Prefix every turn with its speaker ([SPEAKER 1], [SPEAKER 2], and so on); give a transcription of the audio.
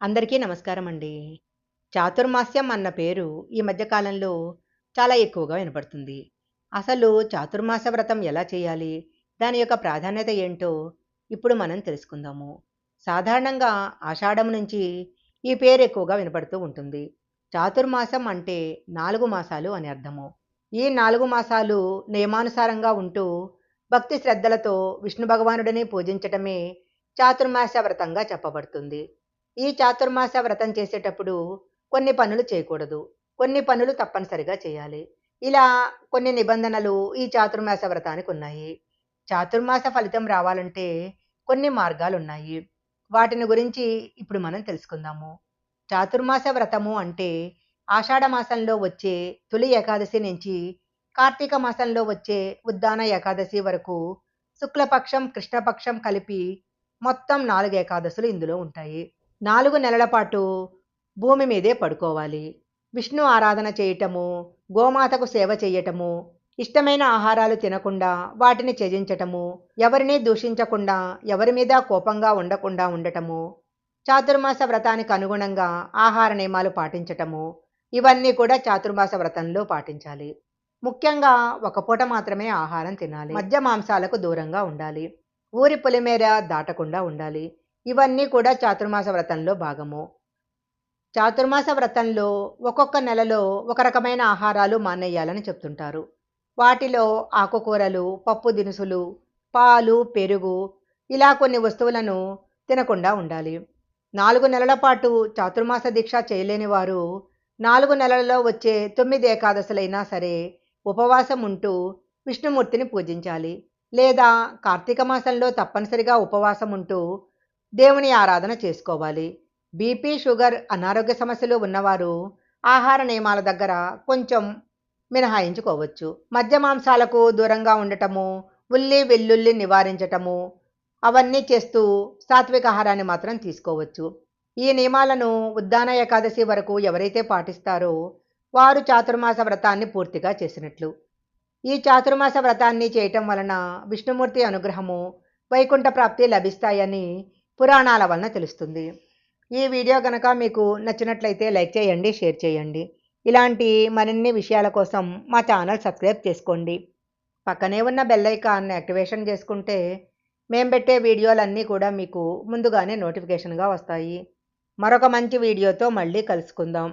[SPEAKER 1] అందరికీ నమస్కారం అండి. చాతుర్మాస్యం అన్న పేరు ఈ మధ్య కాలంలో చాలా ఎక్కువగా వినపడుతుంది. అసలు చాతుర్మాస వ్రతం ఎలా చేయాలి? దాని యొక్క ప్రాధాన్యత ఏంటో ఇప్పుడు మనం తెలుసుకుందాము. సాధారణంగా ఆషాఢం నుంచి ఈ పేరు ఎక్కువగా వినపడుతూ ఉంటుంది. చాతుర్మాసం అంటే 4 మాసాలు అని అర్థము. ఈ 4 మాసాలు నియమానుసారంగా ఉంటూ భక్తి శ్రద్ధలతో విష్ణు భగవానుడిని పూజించటమే చాతుర్మాస వ్రతంగా చెప్పబడుతుంది. ఈ చాతుర్మాస వ్రతం చేసేటప్పుడు కొన్ని పనులు చేయకూడదు. కొన్ని పనులు తప్పనిసరిగా చేయాలి. ఇలా కొన్ని నిబంధనలు ఈ చాతుర్మాస వ్రతానికున్నాయి. చాతుర్మాస ఫలితం రావాలంటే కొన్ని మార్గాలున్నాయి. వాటిని గురించి ఇప్పుడు మనం తెలుసుకుందాము. చాతుర్మాస వ్రతము అంటే ఆషాఢ మాసంలో వచ్చే తొలి ఏకాదశి నుంచి కార్తీక మాసంలో వచ్చే ఉద్దాన ఏకాదశి వరకు శుక్లపక్షం, కృష్ణపక్షం కలిపి మొత్తం 4 ఏకాదశులు ఇందులో ఉంటాయి. 4 నెలల పాటు భూమి మీదే పడుకోవాలి. విష్ణు ఆరాధన చేయటము, గోమాతకు సేవ చేయటము, ఇష్టమైన ఆహారాలు తినకుండా వాటిని త్యజించటము, ఎవరినీ దూషించకుండా, ఎవరి మీద కోపంగా ఉండకుండా ఉండటము, చాతుర్మాస వ్రతానికి అనుగుణంగా ఆహార నియమాలు పాటించటము, ఇవన్నీ కూడా చాతుర్మాస వ్రతంలో పాటించాలి. ముఖ్యంగా ఒక పూట మాత్రమే ఆహారం తినాలి. మద్య మాంసాలకు దూరంగా ఉండాలి. ఊరి పొలిమేర దాటకుండా ఉండాలి. ఇవన్నీ కూడా చాతుర్మాస వ్రతంలో భాగము. చాతుర్మాస వ్రతంలో ఒక్కొక్క నెలలో ఒక రకమైన ఆహారాలు మానేయాలని చెప్తుంటారు. వాటిలో ఆకుకూరలు, పప్పు దినుసులు, పాలు, పెరుగు ఇలా కొన్ని వస్తువులను తినకుండా ఉండాలి. 4 నెలల పాటు చాతుర్మాస దీక్ష చేయలేని వారు 4 నెలలలో వచ్చే 9 ఏకాదశులైనా సరే ఉపవాసం ఉంటూ విష్ణుమూర్తిని పూజించాలి. లేదా కార్తీక మాసంలో తప్పనిసరిగా ఉపవాసం ఉంటూ దేవుని ఆరాధన చేసుకోవాలి. బీపీ, షుగర్, అనారోగ్య సమస్యలు ఉన్నవారు ఆహార నియమాల దగ్గర కొంచెం మినహాయించుకోవచ్చు. మద్య మాంసాలకు దూరంగా ఉండటము, ఉల్లి, వెల్లుల్లి నివారించటము, అవన్నీ చేస్తూ సాత్విక ఆహారాన్ని మాత్రం తీసుకోవచ్చు. ఈ నియమాలను ఉద్దాన ఏకాదశి వరకు ఎవరైతే పాటిస్తారో వారు చాతుర్మాస వ్రతాన్ని పూర్తిగా చేసినట్లు. ఈ చాతుర్మాస వ్రతాన్ని చేయటం వలన విష్ణుమూర్తి అనుగ్రహము, వైకుంఠ ప్రాప్తి లభిస్తాయని పురాణాల వలన తెలుస్తుంది. ఈ వీడియో గనక మీకు నచ్చినట్లయితే లైక్ చేయండి, షేర్ చేయండి. ఇలాంటి మరిన్ని విషయాల కోసం మా ఛానల్ సబ్స్క్రైబ్ చేసుకోండి. పక్కనే ఉన్న బెల్ ఐకాన్ని యాక్టివేషన్ చేసుకుంటే మేము పెట్టే వీడియోలన్నీ కూడా మీకు ముందుగానే నోటిఫికేషన్గా వస్తాయి. మరొక మంచి వీడియోతో మళ్ళీ కలుసుకుందాం.